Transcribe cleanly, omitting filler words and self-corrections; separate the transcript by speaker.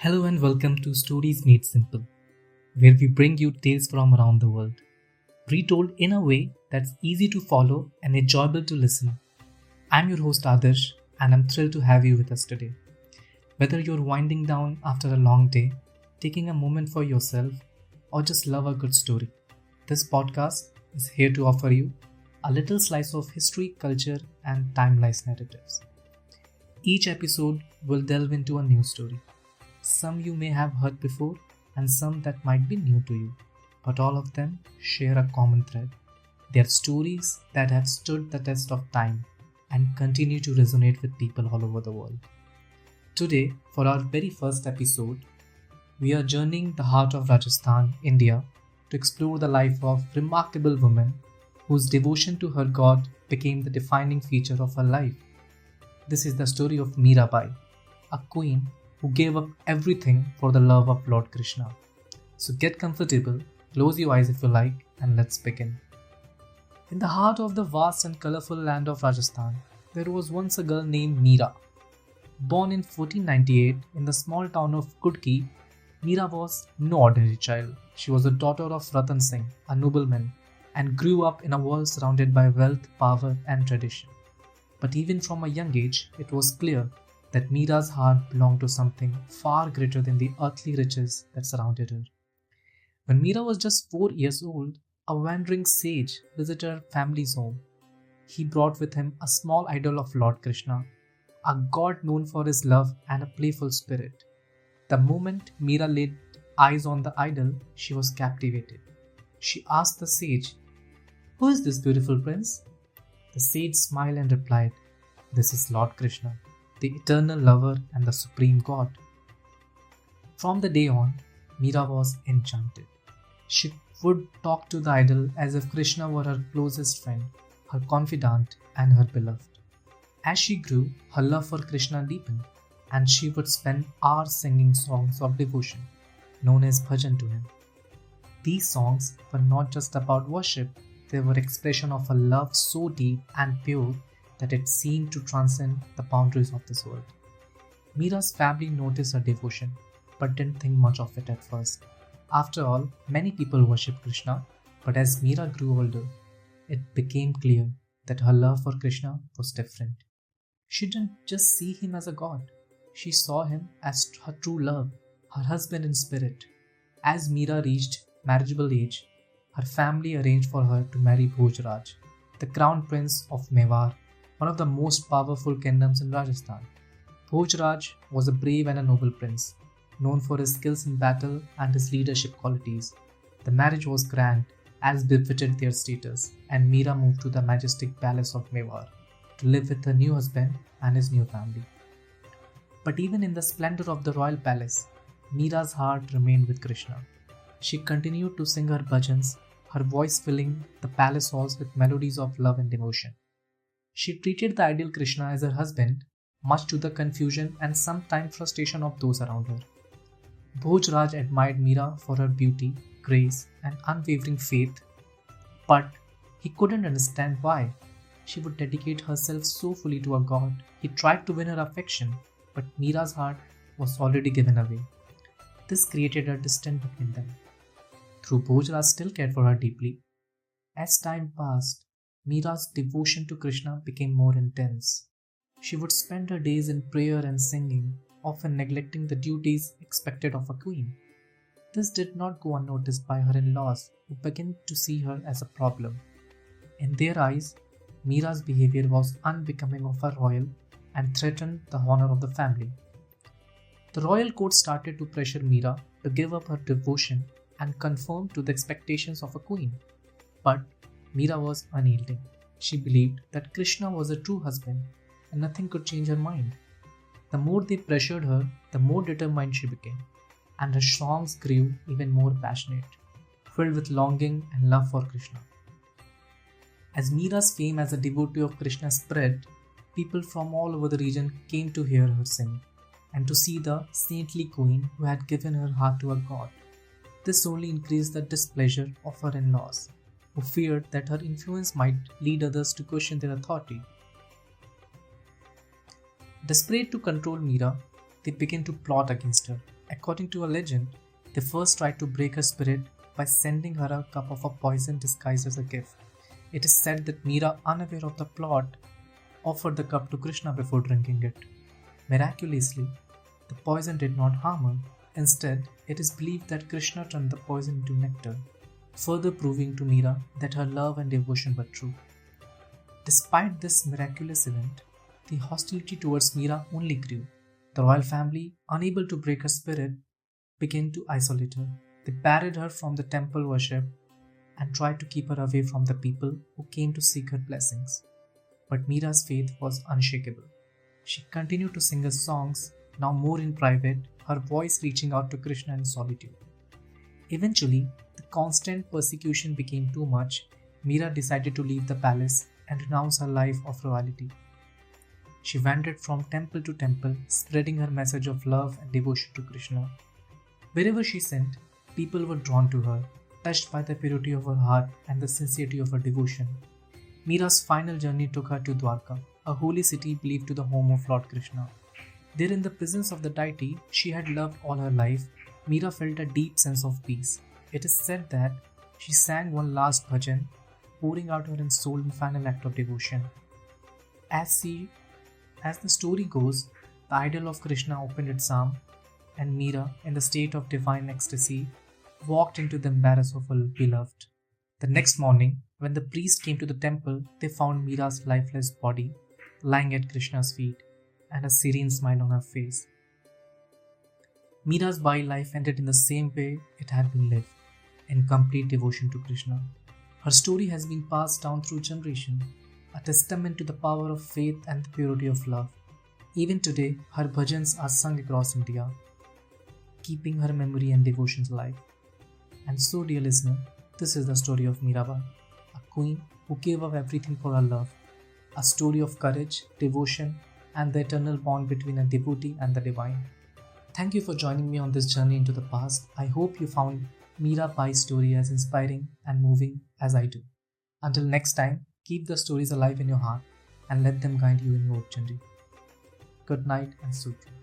Speaker 1: Hello and welcome to Stories Made Simple, where we bring you tales from around the world, retold in a way that's easy to follow and enjoyable to listen. I'm your host Adarsh, and I'm thrilled to have you with us today. Whether you're winding down after a long day, taking a moment for yourself, or just love a good story, this podcast is here to offer you a little slice of history, culture, and timeless narratives. Each episode will delve into a new story. Some you may have heard before, and some that might be new to you, but all of them share a common thread. They are stories that have stood the test of time and continue to resonate with people all over the world. Today, for our very first episode, we are journeying the heart of Rajasthan, India, to explore the life of a remarkable woman whose devotion to her god became the defining feature of her life. This is the story of Meera Bai, a queen who gave up everything for the love of Lord Krishna. So get comfortable, close your eyes if you like, and let's begin. In the heart of the vast and colorful land of Rajasthan, there was once a girl named Meera. Born in 1498 in the small town of Kudki, Meera was no ordinary child. She was the daughter of Ratan Singh, a nobleman, and grew up in a world surrounded by wealth, power, and tradition. But even from a young age, it was clear that Meera's heart belonged to something far greater than the earthly riches that surrounded her. When Meera was just 4 years old, a wandering sage visited her family's home. He brought with him a small idol of Lord Krishna, a god known for his love and a playful spirit. The moment Meera laid eyes on the idol, she was captivated. She asked the sage, "Who is this beautiful prince?" The sage smiled and replied, "This is Lord Krishna, the eternal lover and the supreme god." From the day on, Meera was enchanted. She would talk to the idol as if Krishna were her closest friend, her confidant, and her beloved. As she grew, her love for Krishna deepened, and she would spend hours singing songs of devotion, known as bhajan, to him. These songs were not just about worship, they were expression of a love so deep and pure that it seemed to transcend the boundaries of this world. Meera's family noticed her devotion, but didn't think much of it at first. After all, many people worship Krishna, but as Meera grew older, it became clear that her love for Krishna was different. She didn't just see him as a god, she saw him as her true love, her husband in spirit. As Meera reached marriageable age, her family arranged for her to marry Bhojraj, the crown prince of Mewar, one of the most powerful kingdoms in Rajasthan. Bhojraj was a brave and a noble prince, known for his skills in battle and his leadership qualities. The marriage was grand, as befitted their status, and Meera moved to the majestic palace of Mewar to live with her new husband and his new family. But even in the splendor of the royal palace, Meera's heart remained with Krishna. She continued to sing her bhajans, her voice filling the palace halls with melodies of love and devotion. She treated the ideal Krishna as her husband, much to the confusion and sometimes frustration of those around her. Bhojraj admired Meera for her beauty, grace, and unwavering faith, but he couldn't understand why she would dedicate herself so fully to a god. He tried to win her affection, but Meera's heart was already given away. This created a distance between them. Though Bhojraj still cared for her deeply, as time passed, Meera's devotion to Krishna became more intense. She would spend her days in prayer and singing, often neglecting the duties expected of a queen. This did not go unnoticed by her in-laws, who began to see her as a problem. In their eyes, Meera's behavior was unbecoming of a royal and threatened the honor of the family. The royal court started to pressure Meera to give up her devotion and conform to the expectations of a queen. But Meera was unyielding. She believed that Krishna was a true husband and nothing could change her mind. The more they pressured her, the more determined she became, and her songs grew even more passionate, filled with longing and love for Krishna. As Meera's fame as a devotee of Krishna spread, people from all over the region came to hear her sing and to see the saintly queen who had given her heart to a god. This only increased the displeasure of her in-laws, who feared that her influence might lead others to question their authority. Desperate to control Meera, they began to plot against her. According to a legend, they first tried to break her spirit by sending her a cup of a poison disguised as a gift. It is said that Meera, unaware of the plot, offered the cup to Krishna before drinking it. Miraculously, the poison did not harm her. Instead, it is believed that Krishna turned the poison into nectar, further proving to Meera that her love and devotion were true. Despite this miraculous event, the hostility towards Meera only grew. The royal family, unable to break her spirit, began to isolate her. They barred her from the temple worship and tried to keep her away from the people who came to seek her blessings. But Meera's faith was unshakable. She continued to sing her songs, now more in private, her voice reaching out to Krishna in solitude. Eventually, the constant persecution became too much. Meera decided to leave the palace and renounce her life of royalty. She wandered from temple to temple, spreading her message of love and devotion to Krishna. Wherever she sent, people were drawn to her, touched by the purity of her heart and the sincerity of her devotion. Meera's final journey took her to Dwarka, a holy city believed to the home of Lord Krishna. There, in the presence of the deity she had loved all her life, Meera felt a deep sense of peace. It is said that she sang one last bhajan, pouring out her soul in final act of devotion. As the story goes, the idol of Krishna opened its arm, and Meera, in the state of divine ecstasy, walked into the embrace of her beloved. The next morning, when the priest came to the temple, they found Meera's lifeless body lying at Krishna's feet and a serene smile on her face. Meera's body life ended in the same way it had been lived, in complete devotion to Krishna. Her story has been passed down through generations, a testament to the power of faith and the purity of love. Even today, her bhajans are sung across India, keeping her memory and devotions alive. And so, dear listener, this is the story of Meerabai, a queen who gave up everything for her love, a story of courage, devotion, and the eternal bond between a devotee and the divine. Thank you for joining me on this journey into the past. I hope you found Meerabai's story as inspiring and moving as I do. Until next time, keep the stories alive in your heart and let them guide you in your journey. Good night and sweet dreams.